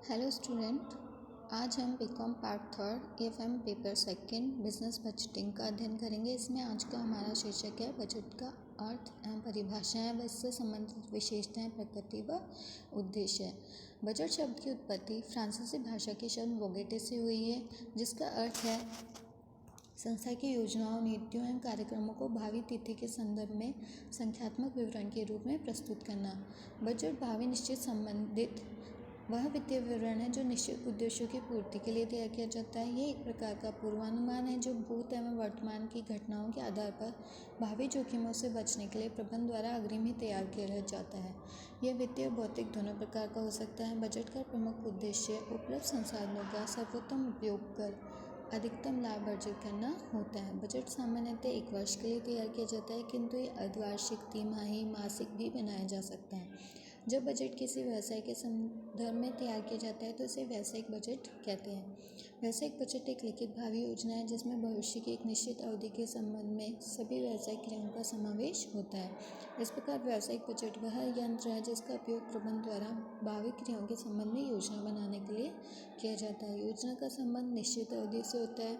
Hello student. आज हम BCom part third FM paper second business budgeting का अध्ययन करेंगे। इसमें आज का हमारा शीर्षक है बजट का अर्थ एवं परिभाषाएं व इससे संबंधित विशेषताएं, प्रकृति व उद्देश्य। बजट शब्द की उत्पत्ति फ्रांसीसी भाषा के शब्द वोगेटे से हुई है, जिसका अर्थ है संस्था की योजनाओं, नीतियों एवं कार्यक्रमों को भावी तिथि के संदर्भ में संख्यात्मक विवरण के रूप में प्रस्तुत करना। बजट भावी निश्चित संबंधित वह वित्तीय विवरण है जो निश्चित उद्देश्यों की पूर्ति के लिए तैयार किया जाता है। ये एक प्रकार का पूर्वानुमान है जो भूत एवं वर्तमान की घटनाओं के आधार पर भावी जोखिमों से बचने के लिए प्रबंध द्वारा अग्रिम ही तैयार किया जाता है। यह वित्तीय और भौतिक दोनों प्रकार का हो सकता है। बजट का प्रमुख उद्देश्य उपलब्ध संसाधनों का सर्वोत्तम उपयोग कर अधिकतम लाभ अर्जित करना होता है। बजट सामान्यतः एक वर्ष के लिए तैयार किया जाता है, किंतु ये अर्धवार्षिक, तिमाही, मासिक भी बनाया जा सकता है। जब बजट किसी व्यवसाय के संदर्भ में तैयार किया जाता है तो इसे व्यावसायिक बजट कहते हैं। व्यावसायिक बजट एक लिखित भावी योजना है जिसमें भविष्य की एक निश्चित अवधि के संबंध में सभी व्यावसायिक क्रियाओं का समावेश होता है। इस प्रकार व्यावसायिक बजट वह यंत्र है जिसका उपयोग प्रबंध द्वारा भावी क्रियाओं के संबंध में योजना बनाने के लिए किया जाता है। योजना का संबंध निश्चित अवधि से होता है,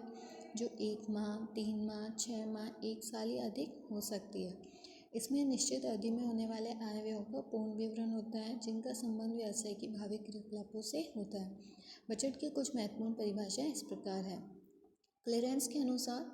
जो 1 माह, 3 माह, 6 माह, 1 साल या अधिक हो सकती है। इसमें निश्चित अवधि में होने वाले आय व्ययों का पूर्ण विवरण होता है, जिनका संबंध व्यवसाय की भावी क्रियाकलापों से होता है। बजट की कुछ महत्वपूर्ण परिभाषाएं इस प्रकार है। क्लीयरेंस के अनुसार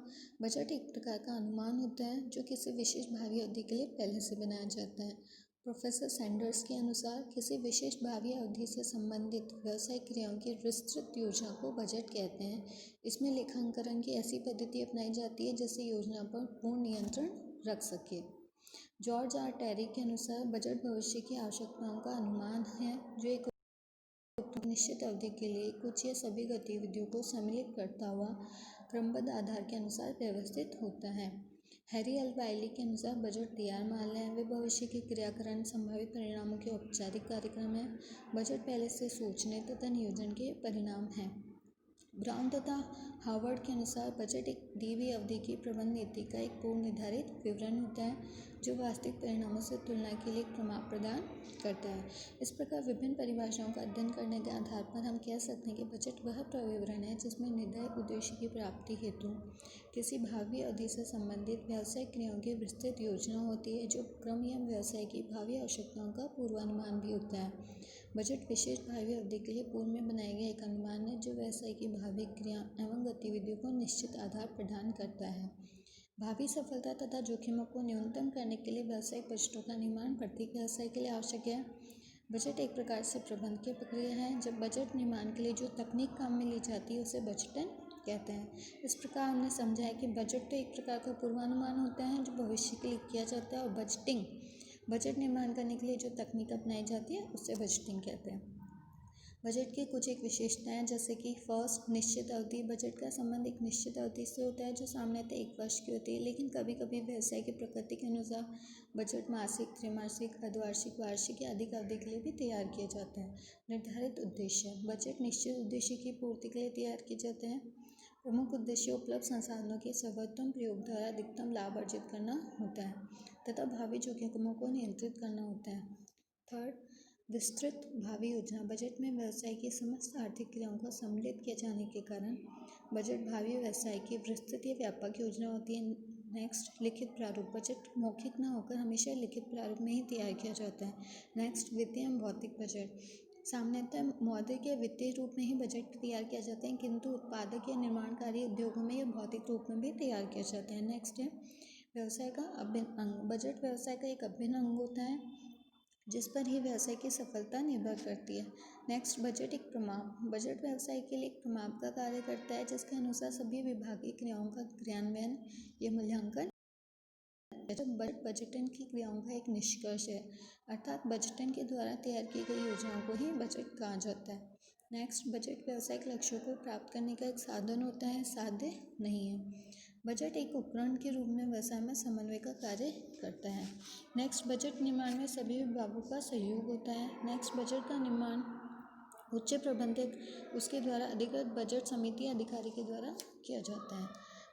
बजट एक प्रकार का अनुमान होता है जो किसी विशेष भावी अवधि के लिए पहले से बनाया जाता है। प्रोफेसर सैंडर्स के अनुसार किसी विशेष भावी अवधि से संबंधित व्यवसायिक क्रियाओं की विस्तृत योजना को बजट कहते हैं। इसमें लेखांकन की ऐसी पद्धति अपनाई जाती है जिससे योजना पर पूर्ण नियंत्रण रख सके। जॉर्ज आर टेरी के अनुसार बजट भविष्य की आवश्यकताओं का अनुमान है जो एक निश्चित अवधि के लिए कुछ या सभी गतिविधियों को सम्मिलित करता हुआ क्रमबद्ध आधार के अनुसार व्यवस्थित होता है। हैरी एल वाइली के अनुसार बजट तैयार माल है, वे भविष्य के क्रियाकरण, संभावित परिणामों के औपचारिक कार्यक्रम है। बजट पहले से सोचने तथा नियोजन के परिणाम है। ब्राउन तथा हार्वर्ड के अनुसार बजट एक दी हुई अवधि की प्रबंध नीति का एक पूर्व निर्धारित विवरण होता है जो वास्तविक परिणामों से तुलना के लिए क्रम प्रदान करता है। इस प्रकार विभिन्न परिभाषाओं का अध्ययन करने के आधार पर हम कह सकते हैं कि बजट वह विवरण है जिसमें निर्धारित उद्देश्य की प्राप्ति हेतु किसी भावी अवधि से संबंधित व्यावसायिक क्रियाओं की विस्तृत योजना होती है, जो क्रम या व्यवसाय की भावी आवश्यकताओं का पूर्वानुमान भी होता है। बजट विशेष भावी अवधि के लिए पूर्व में बनाया गया एक अनुमान है जो व्यवसाय की भावी क्रिया एवं गतिविधियों को निश्चित आधार प्रदान करता है। भावी सफलता तथा जोखिमों को न्यूनतम करने के लिए व्यावसायिक बजटों का निर्माण प्रत्येक व्यवसाय के लिए आवश्यक है। बजट एक प्रकार से प्रबंध की प्रक्रिया है। जब बजट निर्माण के लिए जो तकनीक काम में ली जाती है उसे बजटन कहते हैं। इस प्रकार हमने समझा है कि बजट तो एक प्रकार का पूर्वानुमान होता है जो भविष्य के लिए किया जाता है, और बजटिंग बजट निर्माण करने के लिए जो तकनीक अपनाई जाती है उससे बजटिंग कहते हैं। बजट की कुछ एक विशेषताएं जैसे कि फर्स्ट, निश्चित अवधि। बजट का संबंध एक निश्चित अवधि से होता है जो सामान्यतः 1 वर्ष की होती है, लेकिन कभी कभी व्यवसाय की प्रकृति के अनुसार बजट मासिक, त्रैमासिक, अर्धवार्षिक, वार्षिक या अधिक अवधि के लिए भी तैयार किया जाता है। निर्धारित उद्देश्य बजट निश्चित उद्देश्य की पूर्ति के लिए तैयार किए जाते हैं। प्रमुख उद्देश्य उपलब्ध संसाधनों के सर्वोत्तम प्रयोग द्वारा अधिकतम लाभ अर्जित करना होता है तथा भावी जोखिमों को नियंत्रित करना होता है। थर्ड, विस्तृत भावी योजना। बजट में व्यवसाय की समस्त आर्थिक क्रियाओं को सम्मिलित किए जाने के कारण बजट भावी व्यवसाय की विस्तृत या व्यापक योजना होती है। नेक्स्ट, लिखित प्रारूप। बजट मौखिक न होकर हमेशा लिखित प्रारूप में ही तैयार किया जाता है। नेक्स्ट, वित्तीय एवं भौतिक बजट। सामान्यतः मौद्रिक या वित्तीय रूप में ही बजट तैयार किया जाता है, किंतु उत्पादक या निर्माणकारी उद्योगों में यह भौतिक रूप में भी तैयार किया जाता है। नेक्स्ट है व्यवसाय का अभिन्न अंग। बजट व्यवसाय का एक अभिन्न अंग होता है जिस पर ही व्यवसाय की सफलता निर्भर करती है। नेक्स्ट, बजट एक प्रमाप। बजट व्यवसाय के लिए एक प्रमाप का कार्य करता है जिसके अनुसार सभी विभागीय क्रियाओं का क्रियान्वयन या मूल्यांकन। बजट बजटन की क्रियाओं का एक निष्कर्ष है, अर्थात बजटन के द्वारा तैयार की गई योजनाओं को ही बजट कहा जाता है। नेक्स्ट, बजट व्यावसायिक लक्ष्यों को प्राप्त करने का एक साधन होता है, साध्य नहीं है। बजट एक उपकरण के रूप में व्यवसाय में समन्वय का कार्य करता है। नेक्स्ट, बजट निर्माण में सभी विभागों का सहयोग होता है। नेक्स्ट, बजट का निर्माण उच्च प्रबंधक उसके द्वारा अधिकृत बजट समिति अधिकारी के द्वारा किया जाता है।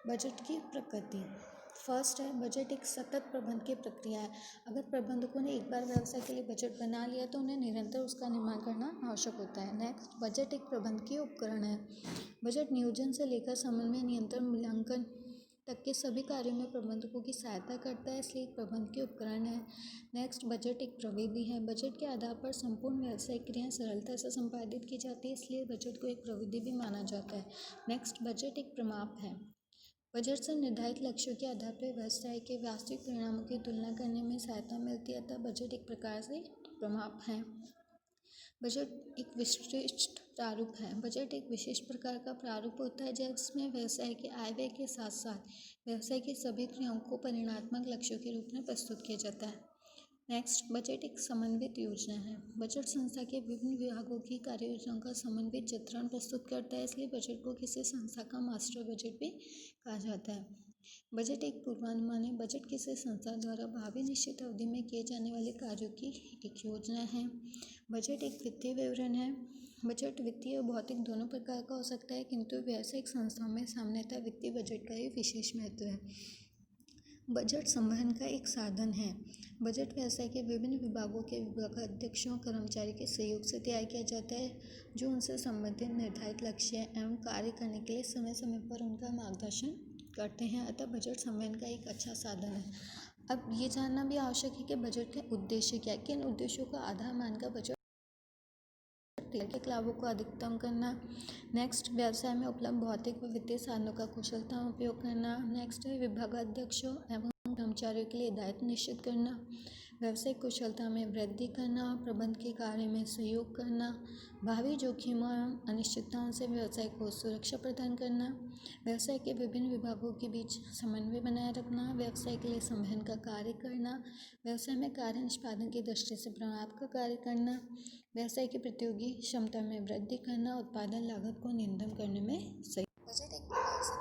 बजट की प्रकृति। फर्स्ट है बजट एक सतत प्रबंध की प्रक्रिया है। अगर प्रबंधकों ने एक बार व्यवसाय के लिए बजट बना लिया तो उन्हें निरंतर उसका निर्माण करना आवश्यक होता है। नेक्स्ट, बजट एक प्रबंधकीय उपकरण है। बजट नियोजन से लेकर समन्वय, नियंत्रण, मूल्यांकन तक के सभी कार्यों में प्रबंधकों की सहायता करता है, इसलिए एक प्रबंधकीय उपकरण है। नेक्स्ट, बजट एक प्रविधि है। बजट के आधार पर संपूर्ण व्यवसायिक क्रियाएं सरलता से संपादित की जाती है, इसलिए बजट को एक प्रविधि भी माना जाता है। नेक्स्ट, बजट एक प्रमाप है। बजट से निर्धारित लक्ष्यों के आधार पर व्यवसाय के वास्तविक परिणामों की तुलना करने में सहायता मिलती है, अतः बजट एक प्रकार से प्रमाप है। बजट एक विशिष्ट प्रारूप है। बजट एक विशेष प्रकार का प्रारूप होता है जिसमें व्यवसाय के आय व्यय के साथ साथ व्यवसाय की सभी क्रियाओं को परिणात्मक लक्ष्यों के रूप में प्रस्तुत किया जाता है। नेक्स्ट, बजट एक समन्वित योजना है। बजट संस्था के विभिन्न विभागों की कार्य योजनाओं का समन्वित चित्रण प्रस्तुत करता है, इसलिए बजट को किसी संस्था का मास्टर बजट भी कहा जाता है। बजट एक पूर्वानुमान है। बजट किसी संस्था द्वारा भावी निश्चित अवधि में किए जाने वाले कार्यों की एक योजना है। बजट एक वित्तीय विवरण है। बजट वित्तीय और भौतिक दोनों प्रकार का हो सकता है, किंतु व्यावसायिक संस्थाओं में सामान्यतः वित्तीय बजट का ही विशेष महत्व है। बजट संवहन का एक साधन है। बजट व्यवसाय के विभिन्न विभागों के विभागाध्यक्षों कर्मचारी के सहयोग से तैयार किया जाता है, जो उनसे संबंधित निर्धारित लक्ष्य एवं कार्य करने के लिए समय समय पर उनका मार्गदर्शन करते हैं, अतः बजट संवहन का एक अच्छा साधन है। अब ये जानना भी आवश्यक है कि बजट के उद्देश्य क्या है। किन उद्देश्यों का आधार मानकर बजट के लाभों को अधिकतम करना। नेक्स्ट, व्यवसाय में उपलब्ध भौतिक व वित्तीय साधनों का कुशलता उपयोग करना। नेक्स्ट है विभागाध्यक्षों एवं कर्मचारियों के लिए दायित्व निश्चित करना। व्यावसायिक कुशलता में वृद्धि करना। प्रबंध के कार्य में सहयोग करना। भावी जोखिमों एवं अनिश्चितताओं से व्यवसाय को सुरक्षा प्रदान करना। व्यवसाय के विभिन्न विभागों के बीच समन्वय बनाए रखना। व्यवसाय के लिए संवहन का कार्य करना। व्यवसाय में कार्य निष्पादन की दृष्टि से प्रमाप का कार्य करना। व्यवसाय की प्रतियोगी क्षमता में वृद्धि करना। उत्पादन लागत को न्यूनतम करने में सही। बजट एक प्रकार से